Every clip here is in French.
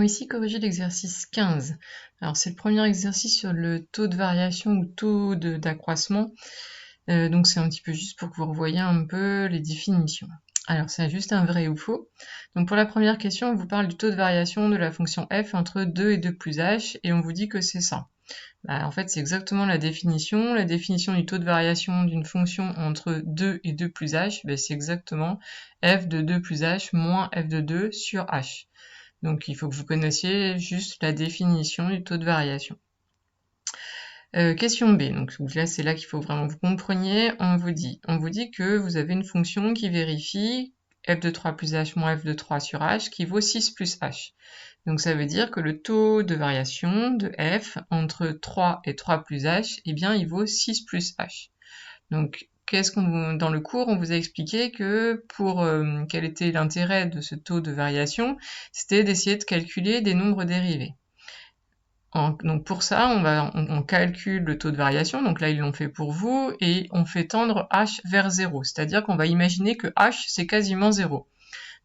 ici corriger l'exercice 15. Alors c'est le premier exercice sur le taux de variation ou taux d'accroissement. Donc c'est un petit peu juste pour que vous revoyiez un peu les définitions. Alors c'est juste un vrai ou faux. Donc pour la première question, on vous parle du taux de variation de la fonction f entre 2 et 2 plus h, et on vous dit que c'est ça. En fait, c'est exactement la définition. La définition du taux de variation d'une fonction entre 2 et 2 plus h, c'est exactement f de 2 plus h moins f de 2 sur h. Donc il faut que vous connaissiez juste la définition du taux de variation. Question B, donc là c'est là qu'il faut vraiment que vous compreniez. On vous dit que vous avez une fonction qui vérifie f de 3 plus h moins f de 3 sur h qui vaut 6 plus h. Donc ça veut dire que le taux de variation de f entre 3 et 3 plus h, il vaut 6 plus h. Donc dans le cours, on vous a expliqué que quel était l'intérêt de ce taux de variation, c'était d'essayer de calculer des nombres dérivés. Donc pour ça, on calcule le taux de variation, donc là ils l'ont fait pour vous, et on fait tendre h vers 0, c'est-à-dire qu'on va imaginer que h c'est quasiment 0.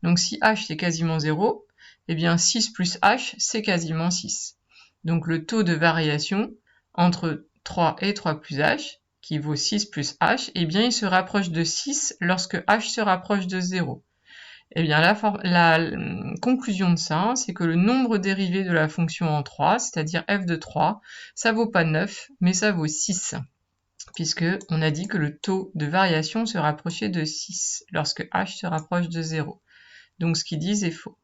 Donc si h c'est quasiment 0, 6 plus h c'est quasiment 6. Donc le taux de variation entre 3 et 3 plus h, qui vaut 6 plus h, il se rapproche de 6 lorsque h se rapproche de 0. La conclusion de ça, c'est que le nombre dérivé de la fonction en 3, c'est-à-dire f de 3, ça vaut pas 9, mais ça vaut 6, puisque on a dit que le taux de variation se rapprochait de 6 lorsque h se rapproche de 0. Donc ce qu'ils disent est faux.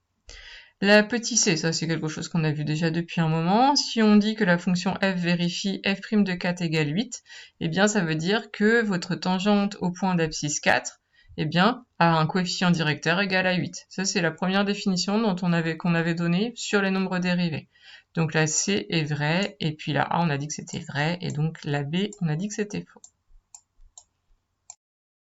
La petite c, ça c'est quelque chose qu'on a vu déjà depuis un moment. Si on dit que la fonction f vérifie f' de 4 égale 8, ça veut dire que votre tangente au point d'abscisse 4, a un coefficient directeur égal à 8. Ça, c'est la première définition qu'on avait donnée sur les nombres dérivés. Donc la C est vraie, et puis la A, on a dit que c'était vrai, et donc la B, on a dit que c'était faux.